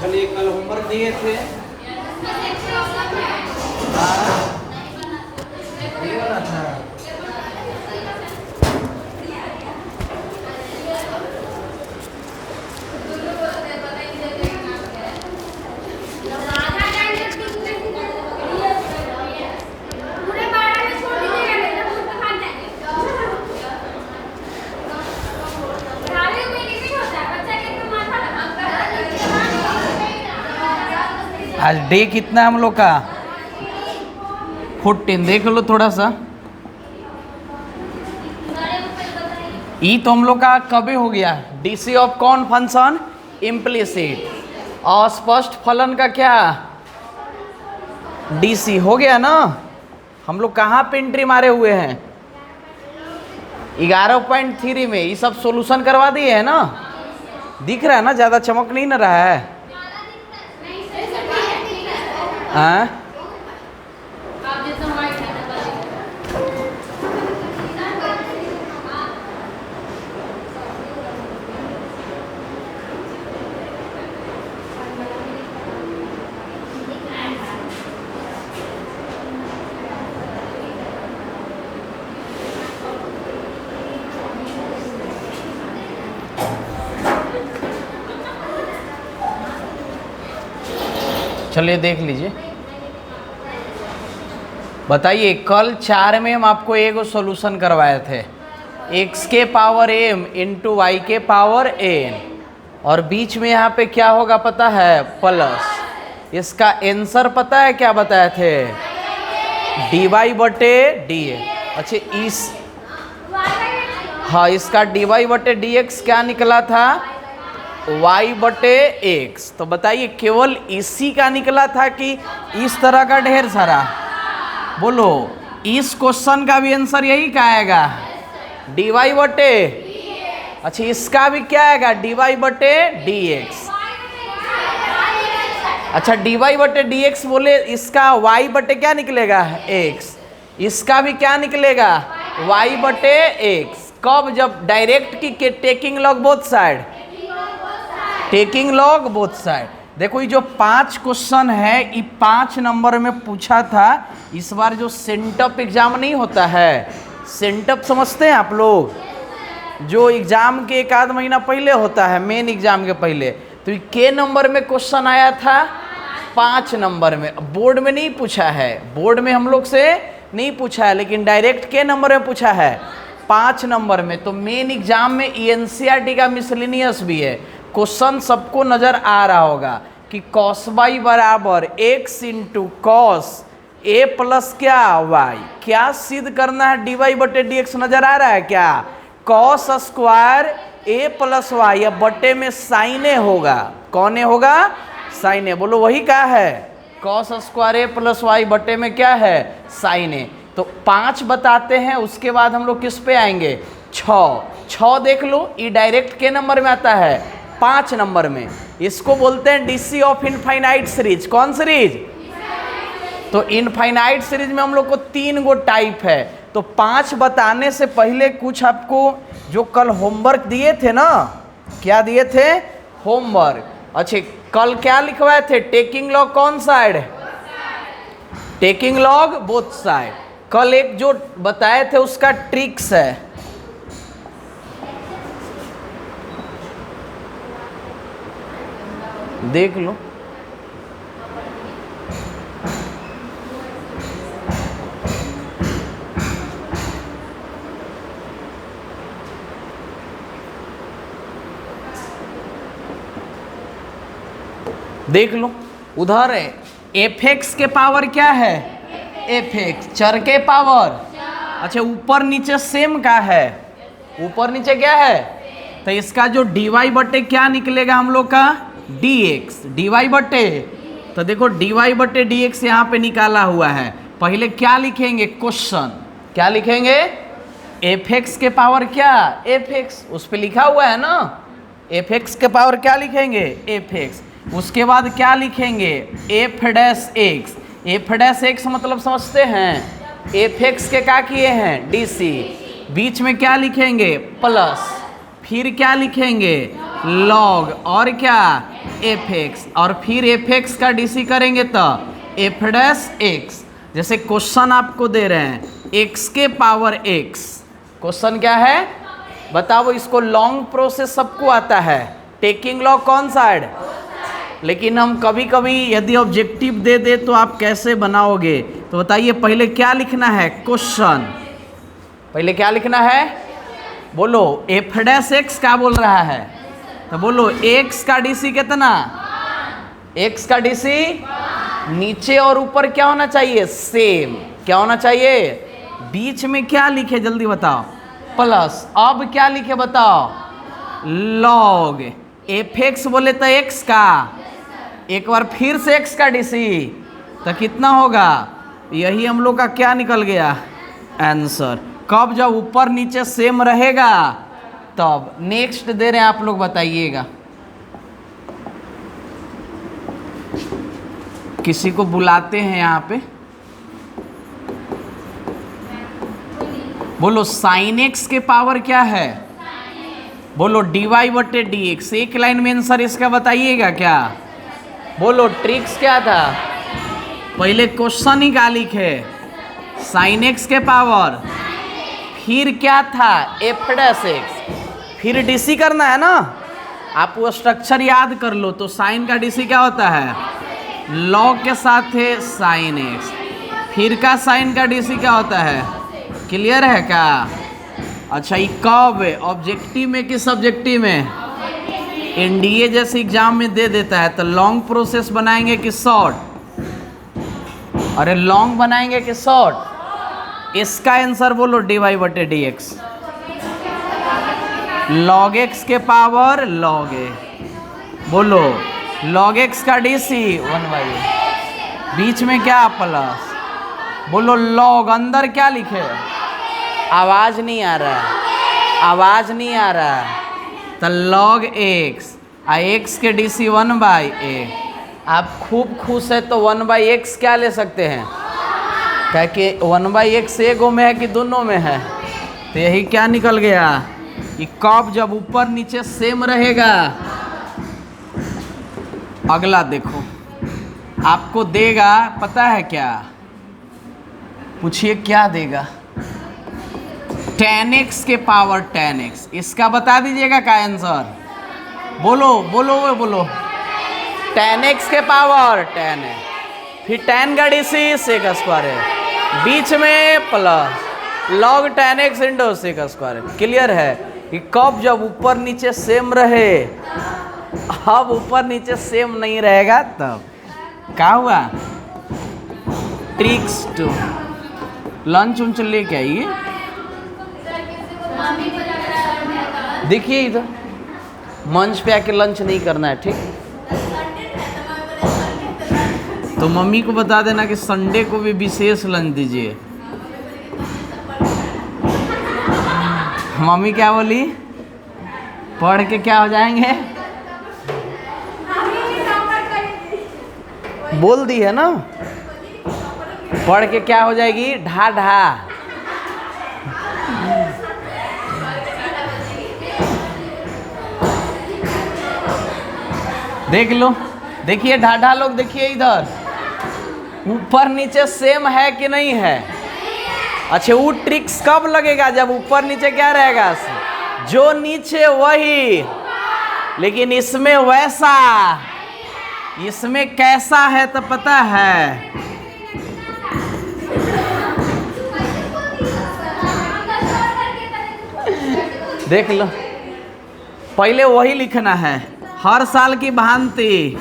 चलिए कल होमवर्क दिए थे। ये वाला था। आज डे कितना है हम लोग का? 14। देख लो थोड़ा सा। ई तो हम लोग का कभी हो गया? डीसी ऑफ कौन फंक्शन? इम्प्लिसिट। अस्पष्ट फलन का क्या? डीसी हो गया ना। हम लोग कहाँ पे एंट्री मारे हुए हैं? 11.3 में। ये सब सॉल्यूशन करवा दिए है ना? दिख रहा है ना? ज़्यादा चमक नहीं ना रहा है? हाँ? चलिए देख लीजिए। बताइए, कल 4 में हम आपको एक सॉल्यूशन करवाए थे। x के पावर m इंटू वाई के पावर n, और बीच में यहाँ पे क्या होगा पता है? प्लस। इसका आंसर पता है क्या बताए थे? dy बटे dx। अच्छा इस, हाँ, इसका dy बटे dx क्या निकला था? y बटे x। तो बताइए केवल इसी का निकला था कि इस तरह का ढेर सारा? बोलो, इस क्वेश्चन का भी आंसर यही का आएगा, dy बटे। अच्छा इसका भी क्या आएगा? dy बटे dx। अच्छा dy बटे dx बोले, इसका y बटे क्या निकलेगा? x। इसका भी क्या निकलेगा? y बटे x। कब? जब डायरेक्ट की taking log both side, taking log both side. देखो ये जो 5 क्वेश्चन है, ये 5 नंबर में पूछा था। इस बार जो सेंटअप एग्जाम नहीं होता है, सेंटअप समझते हैं आप लोग? जो एग्जाम के 1 आध महीना पहले होता है, मेन एग्जाम के पहले, तो ये के नंबर में क्वेश्चन आया था? 5 नंबर में। बोर्ड में नहीं पूछा है, बोर्ड में हम लोग से नहीं पूछा है, लेकिन डायरेक्ट के नंबर में पूछा है 5 नंबर में। तो मेन एग्जाम में एनसीईआरटी का मिसलेनियस भी है। क्वेश्चन सबको नजर आ रहा होगा कि कॉस बाई बराबर x into cos A plus क्या y। क्या सिद्ध करना है? dy बटे dx नजर आ रहा है क्या? कॉस स्क्वायर ए प्लस वाई, या बटे में साइन ए होगा। कौन ए होगा? साइन ए। बोलो वही क्या है? कॉस स्क्वायर ए प्लस वाई बटे में क्या है? साइन ए। तो 5 बताते हैं, उसके बाद हम लोग किस पे आएंगे? 6 देख लो, ये डायरेक्ट के नंबर में आता है 5 नंबर में। इसको बोलते हैं डीसी ऑफ इनफाइनाइट सीरीज। कौन सीरीज? तो इनफाइनाइट सीरीज में हम लोग को 3 गो टाइप है। तो 5 बताने से पहले कुछ आपको जो कल होमवर्क दिए थे ना, क्या दिए थे? होमवर्क। अच्छा कल क्या लिखवाए थे? टेकिंग लॉग कौन side? Taking log both side. कल एक जो बताए थे उसका ट्रिक्स है, देख लो। देख लो उधर है, एफ एक्स के पावर क्या है? F x. चर के पावर, अच्छा ऊपर नीचे सेम का है, ऊपर नीचे क्या है? तो इसका जो dy बटे क्या निकलेगा हम लोग का? dx। dy बटे, तो देखो dy बटे dx यहाँ पे निकाला हुआ है। पहले क्या लिखेंगे? क्वेश्चन। क्या लिखेंगे? एफ एक्स के पावर क्या? F x. उस पर लिखा हुआ है ना, एफ एक्स के पावर क्या लिखेंगे? F x. उसके बाद क्या लिखेंगे? F dash x. F dash x मतलब समझते हैं, एफ एक्स के क्या किए हैं? डीसी। बीच में क्या लिखेंगे? प्लस। फिर क्या लिखेंगे? लॉग और क्या एफ एक्स, और फिर एफ एक्स का डीसी करेंगे तो एफ डैश एक्स। जैसे क्वेश्चन आपको दे रहे हैं एक्स के पावर एक्स, क्वेश्चन क्या है बताओ। इसको लॉन्ग प्रोसेस सबको आता है, टेकिंग लॉग कौन साइड, लेकिन हम कभी कभी यदि ऑब्जेक्टिव दे दे तो आप कैसे बनाओगे, तो बताइए पहले क्या लिखना है क्वेश्चन, पहले क्या लिखना है बोलो। एफ डैश एक्स क्या बोल रहा है, तो बोलो एक्स का डीसी कितना, एक्स का डीसी नीचे और ऊपर क्या होना चाहिए सेम, क्या होना चाहिए, बीच में क्या लिखे जल्दी बताओ प्लस, अब क्या लिखे बताओ लॉग एफ एक्स बोले तो एक्स का, एक बार फिर से एक्स का डीसी तो कितना होगा, यही हम लोग का क्या निकल गया आंसर। कब जब ऊपर नीचे सेम रहेगा तब। नेक्स्ट दे रहे हैं आप लोग बताइएगा, किसी को बुलाते हैं यहाँ पे, बोलो साइन एक्स के पावर क्या है, बोलो डी वाई बटे डी एक्स। एक लाइन में आंसर इसका बताइएगा क्या, बोलो ट्रिक्स क्या था, पहले क्वेश्चन ही क्या लिखे साइन एक्स के पावर, फिर क्या था एफ डैश एक्स, फिर डीसी करना है ना। आप वो स्ट्रक्चर याद कर लो, तो साइन का डीसी क्या होता है लॉग के साथ है साइन एक्स, फिर का साइन का डीसी क्या होता है, क्लियर है क्या। अच्छा ये कब ऑब्जेक्टिव में कि सब्जेक्टिव में, एनडीए जैसे एग्जाम में दे देता है तो लॉन्ग प्रोसेस बनाएंगे कि शॉर्ट, अरे लॉन्ग बनाएंगे कि शॉर्ट। इसका आंसर बोलो डी वाई बटे डी एक्स, लॉग एक्स के पावर लॉग ए, बोलो लॉग एक्स का डीसी 1/, बीच में क्या प्लस, बोलो लॉग अंदर क्या लिखे, आवाज नहीं आ रहा है, आवाज नहीं आ रहा है, तो लॉग एक्स आ एक्स के डीसी 1/a। आप खूब खुश है तो 1/x क्या ले सकते हैं, क्या कि 1/x एगो में है कि दोनों में है, तो यही क्या निकल गया कि कब जब ऊपर नीचे सेम रहेगा। अगला देखो आपको देगा, पता है क्या, पूछिए क्या देगा, tan x के पावर tan x, इसका बता दीजिएगा क्या आंसर, बोलो बोलो बोलो tan x के पावर tan है, फिर tan का डीसी सेक स्क्वायर है, बीच में plus log tan x into sec square है। क्लियर है कि कब जब ऊपर नीचे सेम रहे, अब ऊपर नीचे सेम नहीं रहेगा तब क्या हुआ। ट्रिक्स 2 लंच उंच लेके आइए, देखिए इधर मंच पे आके लंच नहीं करना है ठीक। तो मम्मी को बता देना कि संडे को भी विशेष लंच दीजिए। मम्मी क्या बोली, पढ़ के क्या हो जाएंगे, बोल दी है ना, पढ़ के क्या हो जाएगी ढा ढा। देख लो, देखिए ढाढा लोग, देखिए इधर ऊपर नीचे सेम है कि नहीं है। अच्छा वो ट्रिक्स कब लगेगा, जब ऊपर नीचे क्या रहेगा, जो नीचे वही, लेकिन इसमें वैसा, इसमें कैसा है तो पता है, देख लो पहले वही लिखना है, हर साल की भांति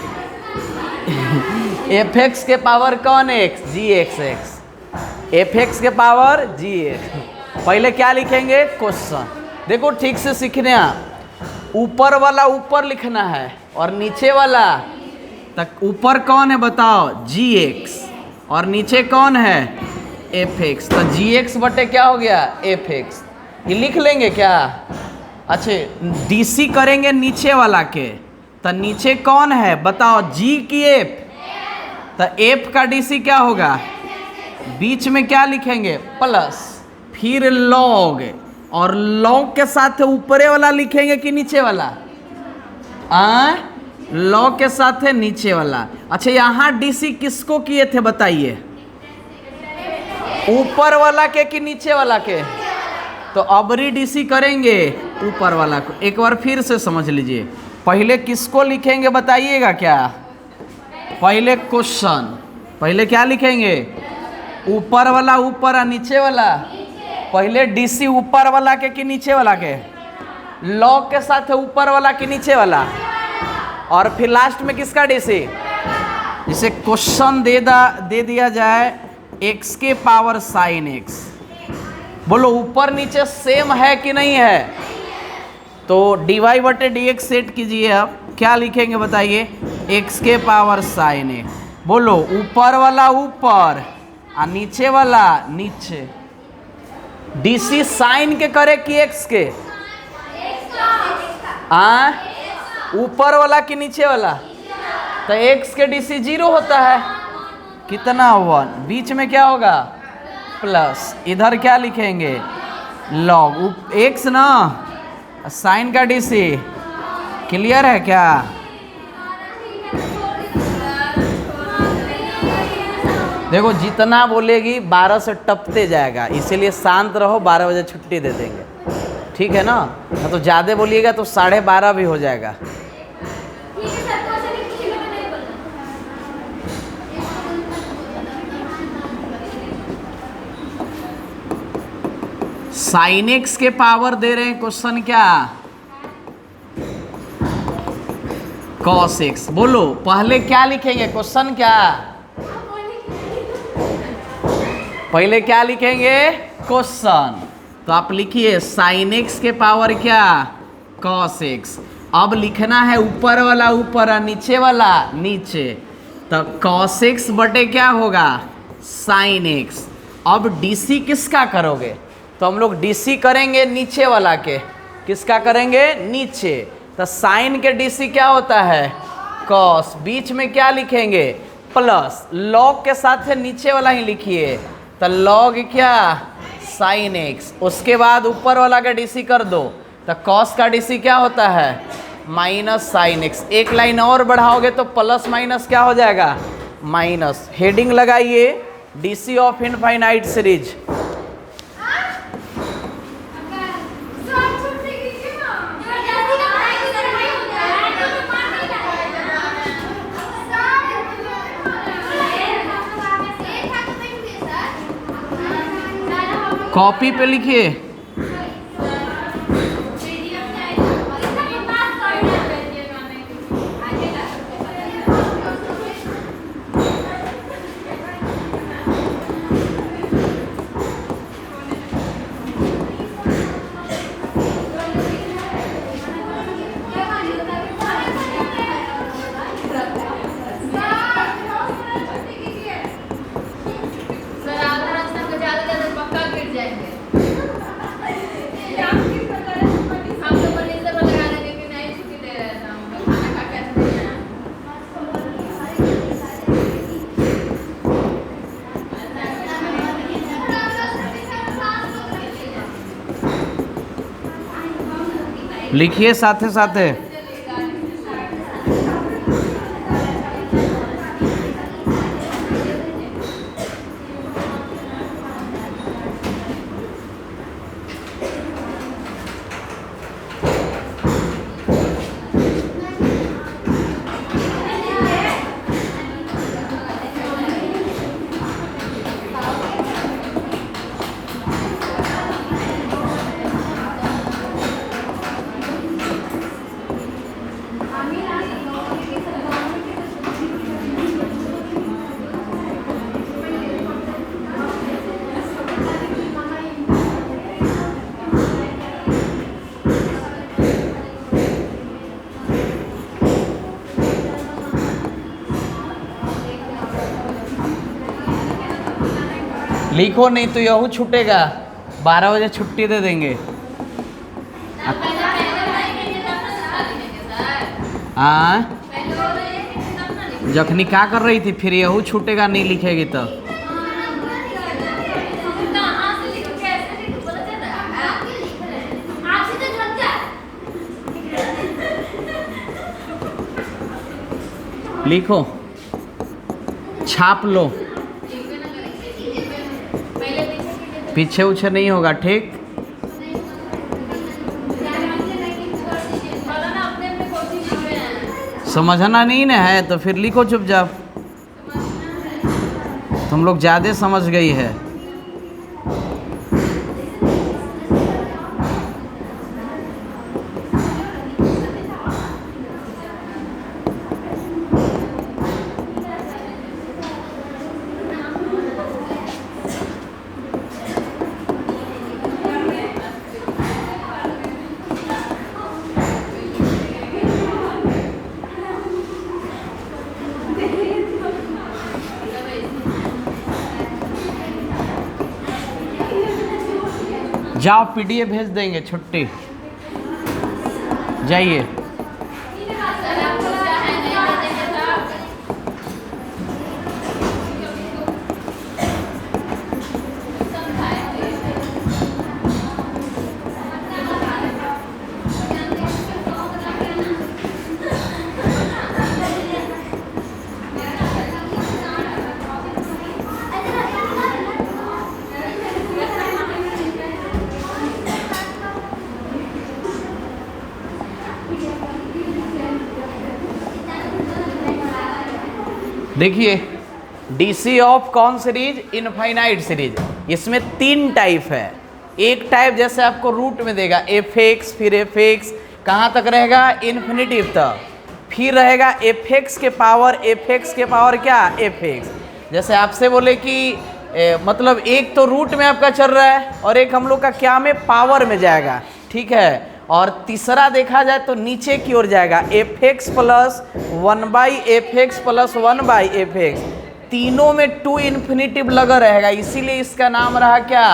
एफ एक्स के पावर कौन एक्स, जी एक्स एक्स, एफ एक्स के पावर जी एक्स। पहले क्या लिखेंगे क्वेश्चन, देखो ठीक से सीखने, ऊपर वाला ऊपर लिखना है और नीचे वाला, तक ऊपर कौन है बताओ जी एक्स, और नीचे कौन है एफ एक्स, तो जी एक्स बटे क्या हो गया एफ एक्स, ये लिख लेंगे क्या। अच्छा डीसी करेंगे नीचे वाला के, तो नीचे कौन है बताओ जी की एफ, तो एफ का डीसी क्या होगा, बीच में क्या लिखेंगे प्लस, फिर लॉग, और लॉग के साथ ऊपरे वाला लिखेंगे कि नीचे वाला, लॉग के साथ है नीचे वाला। अच्छा यहाँ डीसी किसको किए थे बताइए, ऊपर वाला के कि नीचे वाला के? तो अबरी डीसी करेंगे ऊपर वाला को। एक बार फिर से समझ लीजिए, पहले किसको लिखेंगे बताइएगा क्या? पहले क्वेश्चन, पहले क्या लिखेंगे? ऊपर वाला ऊपर और नीचे वाला। पहले डीसी ऊपर वाला के कि नीचे वाला के? लॉग के साथ है ऊपर वाला कि नीचे वाला? और फिर लास्ट में किसका डीसी? जिसे क्वेश्चन दे दिया जाए x के पावर साइन x, बोलो ऊपर नीचे सेम है कि नहीं है? तो dy बटे dx सेट कीजिए। अब क्या लिखेंगे बताइए? x के पावर साइन x। बोलो ऊपर वाला ऊपर और नीचे वाला नीचे। डीसी साइन के करे कि x के? ऊपर वाला कि नीचे वाला? तो x के डीसी 0 होता है, कितना 1, बीच में क्या होगा? प्लस। इधर क्या लिखेंगे? लॉग x ना, साइन का डीसी। क्लियर है क्या? देखो जितना बोलेगी 12 से टपते जाएगा, इसीलिए शांत रहो, 12 बजे छुट्टी दे देंगे, ठीक है ना? हाँ तो ज़्यादा बोलिएगा तो 12:30 भी हो जाएगा। साइन एक्स के पावर दे रहे हैं क्वेश्चन क्या? Cos x. बोलो पहले क्या लिखेंगे? क्वेश्चन क्या? पहले क्या लिखेंगे? क्वेश्चन। तो आप लिखिए साइन एक्स के पावर क्या? Cos x. अब लिखना है ऊपर वाला ऊपर और नीचे वाला नीचे। तो कॉस एक्स बटे क्या होगा? Sine x. अब डीसी किसका करोगे? तो हम लोग डीसी करेंगे नीचे वाला के। किसका करेंगे? नीचे। तो साइन के डीसी क्या होता है? कॉस। बीच में क्या लिखेंगे? प्लस। लॉग के साथ है नीचे वाला ही लिखिए। तो लॉग क्या? Sine x. उसके बाद ऊपर वाला का डीसी कर दो। तो कॉस का डीसी क्या होता है? Minus sine x. एक लाइन और बढ़ाओगे तो प्लस माइनस क्या हो जाएगा? माइनस। हेडिंग लगाइए DC of infinite series. Copy पे लिखिए। लिखिए साथे साथे। लिखो नहीं तो यहू छूटेगा, 12 बजे छुट्टी दे देंगे। हाँ जखनी क्या कर रही थी फिर यहू छूटेगा नहीं लिखेगी तो। लिखो, छाप लो, पीछे उछे नहीं होगा, ठीक। समझना नहीं ना है तो फिर लिखो चुपचाप, तुम लोग ज़्यादा समझ गई है। जाओ, पीडीएफ भेज देंगे, छुट्टी, जाइए। देखिए, डीसी ऑफ कौन सीरीज? Infinite series. इसमें 3 टाइप है। एक टाइप जैसे आपको रूट में देगा एफ एक्स, फिर एफ एक्स कहाँ तक रहेगा? इन्फिनिटिव तक। फिर रहेगा एफ एक्स के पावर क्या? F x. जैसे आपसे बोले कि मतलब एक तो रूट में आपका चल रहा है और एक हम लोग का क्या में? पावर में जाएगा, ठीक है। और तीसरा देखा जाए तो नीचे की ओर जाएगा, F x plus 1/f(x) plus 1/f(x). तीनों में 2 इन्फिनिटिव लगा रहेगा, इसीलिए इसका नाम रहा क्या?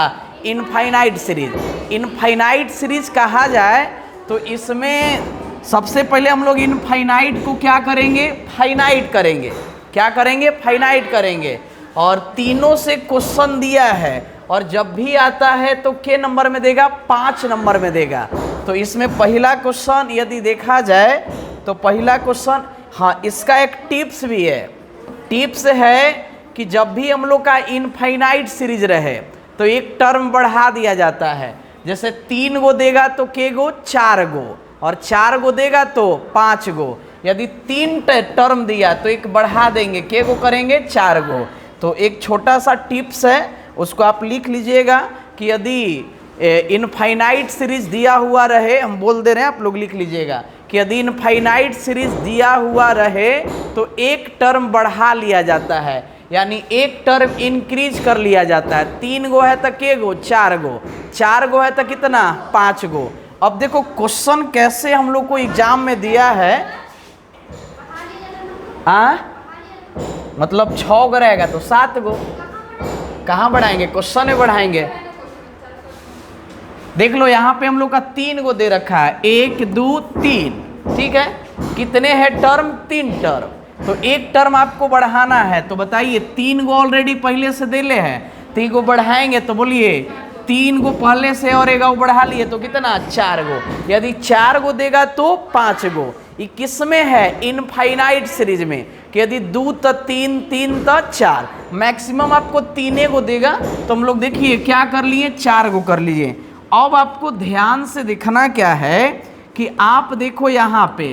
Infinite series. इनफाइनाइट सीरीज कहा जाए तो इसमें सबसे पहले हम लोग इनफाइनाइट को क्या करेंगे? फाइनाइट करेंगे। क्या करेंगे? फाइनाइट करेंगे। और तीनों से क्वेश्चन दिया है और जब भी आता है तो के नंबर में देगा? 5 नंबर में देगा। तो इसमें पहला क्वेश्चन यदि देखा जाए तो पहला क्वेश्चन, हाँ, इसका एक टिप्स भी है। टिप्स है कि जब भी हम लोग का इनफाइनाइट सीरीज रहे तो एक टर्म बढ़ा दिया जाता है। जैसे 3 गो देगा तो के गो? 4 गो। और 4 गो देगा तो 5 गो। यदि 3 टर्म दिया तो एक बढ़ा देंगे, के गो करेंगे? 4 गो। तो एक छोटा सा टिप्स है, उसको आप लिख लीजिएगा कि यदि इनफाइनाइट सीरीज दिया हुआ रहे, हम बोल दे रहे हैं, आप लोग लिख लीजिएगा कि यदि इनफाइनाइट सीरीज दिया हुआ रहे तो एक टर्म बढ़ा लिया जाता है, यानी एक टर्म इंक्रीज कर लिया जाता है। 3 गो है तो के गो? 4 गो। 4 गो है तो कितना? 5 गो। अब देखो क्वेश्चन कैसे हम लोग को एग्जाम में दिया है। मतलब 6 गो रहेगा तो 7 गो। कहाँ बढ़ाएंगे? क्वेश्चन में बढ़ाएंगे। देख लो यहाँ पे हम लोग का 3 गो दे रखा है, 1 2 3, ठीक है। कितने हैं टर्म? 3 टर्म। तो एक टर्म आपको बढ़ाना है, तो बताइए 3 गो ऑलरेडी पहले से दे ले हैं, 3 गो बढ़ाएंगे तो बोलिए 3 गो पहले से और 1 गो बढ़ा लिए तो कितना? 4 गो। यदि 4 गो देगा तो 5 गो। ये किस में है? इनफाइनाइट सीरीज में। कि यदि 2 तो 3, 3 तो 4, मैक्सिमम आपको 3 गो देगा। तो हम लोग देखिए क्या कर लिए? 4 गो कर लीजिए। अब आपको ध्यान से दिखना क्या है कि आप देखो यहाँ पे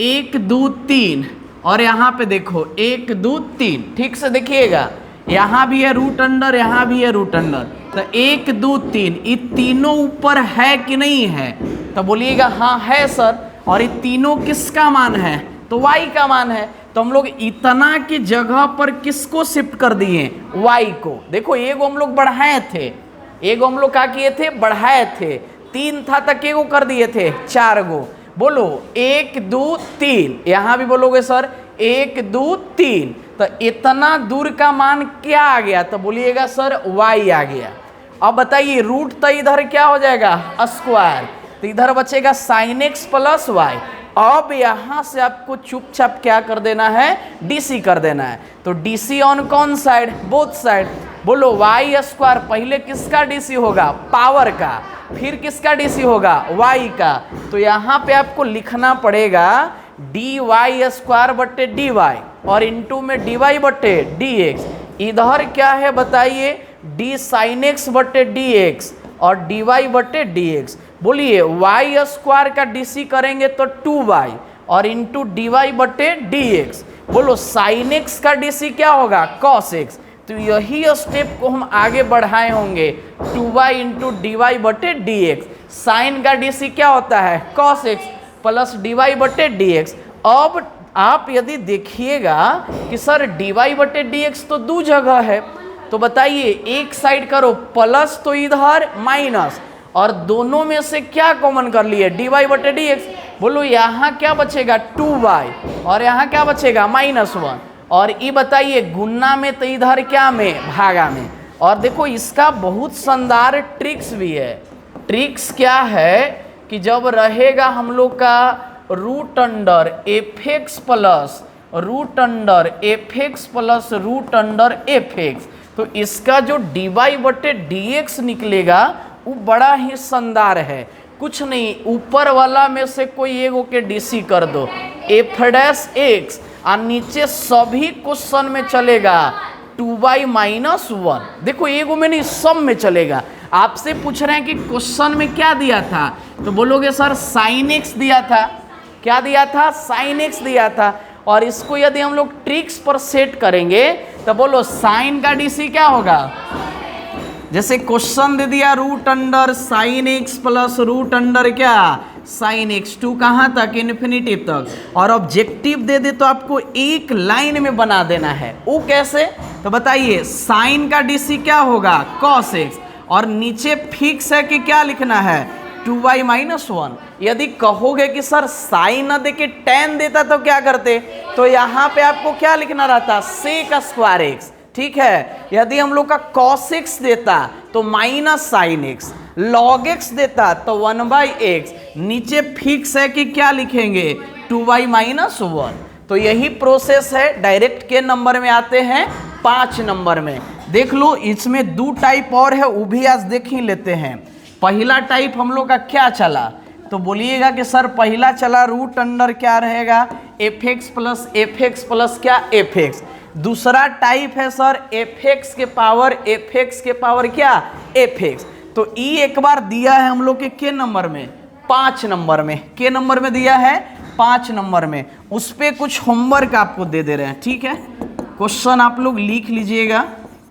1 2 3 और यहाँ पे देखो 1 2 3, ठीक से देखिएगा। यहाँ भी है रूट अंडर, यहाँ भी है रूट अंडर। तो 1 2 3 ये तीनों ऊपर है कि नहीं है? तो बोलिएगा हाँ है सर। और ये तीनों किसका मान है? तो y का मान है। तो हम लोग इतना की जगह पर किसको शिफ्ट कर दिए? y को। देखो एगो हम लोग बढ़ाए थे, एगो हम लोग क्या किए थे? बढ़ाए थे। 3 था तक एगो कर दिए थे 4 गो। बोलो 1 2 3, यहाँ भी बोलोगे सर 1 2 3। तो इतना दूर का मान क्या आ गया? तो बोलिएगा सर y आ गया। अब बताइए रूट तो इधर क्या हो जाएगा? स्क्वायर। तो इधर बचेगा sin x प्लस y। अब यहां से आपको चुपचाप क्या कर देना है? डीसी कर देना है। तो डीसी ऑन कौन साइड? Both side. बोलो y स्क्वायर पहले किसका डीसी होगा? पावर का। फिर किसका डीसी होगा? y का। तो यहाँ पे आपको लिखना पड़ेगा dy स्क्वायर बटे dy। और इंटू में dy बटे dx। इधर क्या है बताइए, d sin x बटे dx और dy बटे dx। बोलिए y स्क्वायर का dc करेंगे तो 2y और इंटू dy बटे dx। बोलो sin x का dc क्या होगा, cos x। तो यही स्टेप को हम आगे बढ़ाए होंगे, 2y इंटू डी वाई बटे डी एक्स। साइन का डीसी क्या होता है, cos x plus d y बटे डी एक्स। अब आप यदि देखिएगा कि सर डी वाई बटे डी एक्स तो दो जगह है, तो बताइए एक साइड करो प्लस तो इधर माइनस, और दोनों में से क्या कॉमन कर लिए, डी वाई बटे डी एक्स। बोलो यहाँ क्या बचेगा 2y और यहाँ क्या बचेगा -1। और ये बताइए गुना में तो इधर क्या में, भागा में। और देखो इसका बहुत शानदार ट्रिक्स भी है। ट्रिक्स क्या है कि जब रहेगा हम लोग का root under f x plus root under f x plus root under f x, तो इसका जो डी वाई बटे डी एक्स निकलेगा वो बड़ा ही शानदार है। कुछ नहीं, ऊपर वाला में से कोई एगो के डीसी कर दो एफ डैश एक्स, और नीचे सभी क्वेश्चन में चलेगा 2y -1। देखो एगो में नहीं, सब में चलेगा। आपसे पूछ रहे हैं कि क्वेश्चन में क्या दिया था, तो बोलोगे सर sin x दिया था। क्या दिया था, sin x दिया था। और इसको यदि हम लोग ट्रिक्स पर सेट करेंगे तो बोलो साइन का डीसी क्या होगा, जैसे क्वेश्चन दे दिया root under sine x plus root under क्या साइन एक्स, टू कहाँ तक, इन्फिनिटिव तक। और ऑब्जेक्टिव दे दे तो आपको एक लाइन में बना देना है। वो कैसे, तो बताइए साइन का डीसी क्या होगा cos x, और नीचे फिक्स है कि क्या लिखना है 2y -1। यदि कहोगे कि सर साइन न दे के tan देता तो क्या करते, तो यहाँ पे आपको क्या लिखना रहता sec स्क्वायर x। ठीक है, यदि हम लोग का cos x देता तो minus sine x, log x देता तो 1/x, नीचे फिक्स है कि क्या लिखेंगे 2y -1। तो यही प्रोसेस है। डायरेक्ट के नंबर में आते हैं 5 नंबर में। देख लो इसमें 2 टाइप और है, वो भी आज देख ही लेते हैं। पहला टाइप हम लोग का क्या चला, तो बोलिएगा कि सर पहला चला रूट अंडर क्या रहेगा एफ एक्स प्लस क्या एफ एक्स। दूसरा टाइप है सर एफ एक्स के पावर क्या एफ एक्स। तो ई एक बार दिया है हम लोग के नंबर में 5 नंबर में, के नंबर में दिया है 5 नंबर में। उस पर कुछ होमवर्क आपको दे दे रहे हैं, ठीक है। क्वेश्चन आप लोग लिख लीजिएगा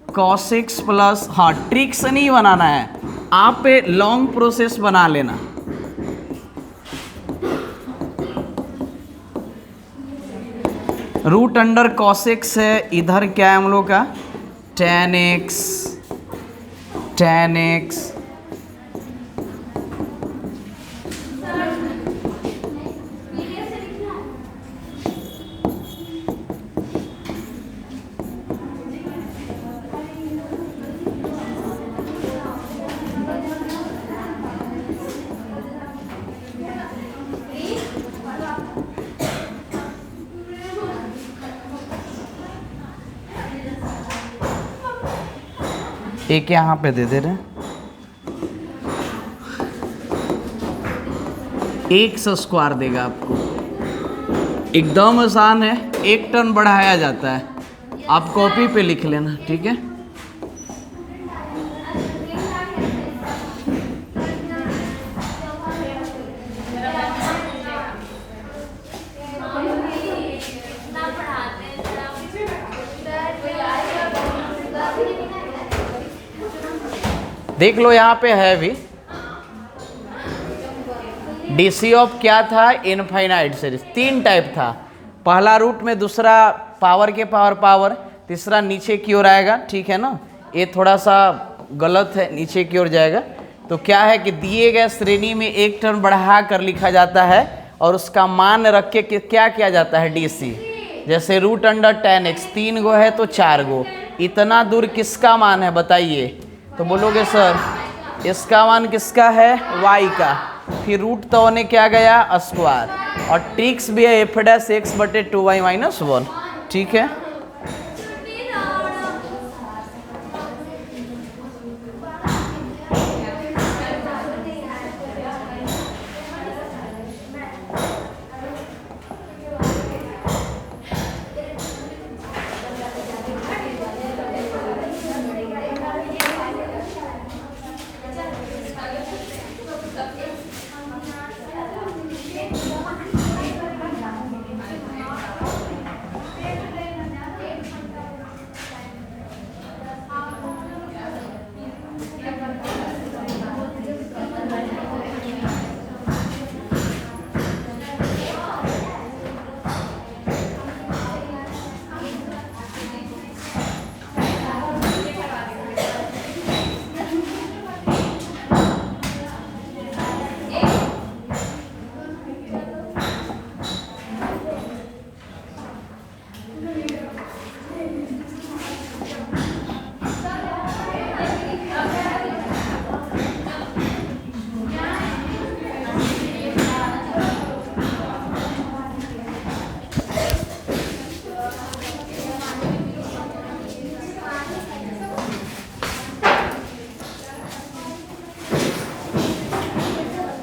cos x प्लस, हाँ ट्रिक से नहीं बनाना है, आप लॉन्ग प्रोसेस बना लेना। रूट अंडर cos x है, इधर क्या है हम लोग का tan x एक यहाँ पे दे दे रहे हैं, x स्क्वायर देगा आपको। एकदम आसान है, 1 टर्म बढ़ाया जाता है। आप कॉपी पे लिख लेना, ठीक है। देख लो यहाँ पे है भी डीसी ऑफ क्या था इनफाइनाइट सीरीज। 3 टाइप था, पहला रूट में, दूसरा पावर के पावर, तीसरा नीचे की ओर आएगा, ठीक है ना। ये थोड़ा सा गलत है, नीचे की ओर जाएगा। तो क्या है कि दिए गए श्रेणी में 1 टर्म बढ़ा कर लिखा जाता है और उसका मान रख के क्या किया जाता है डीसी। जैसे रूट अंडर tan x 3 गो है तो 4 गो, इतना दूर किसका मान है बताइए, तो बोलोगे सर इसका मान किसका है y का, फिर रूट तो होने क्या गया स्क्वायर, और ट्रिक्स भी है एफ डैश एक्स बटे 2y -1, ठीक है।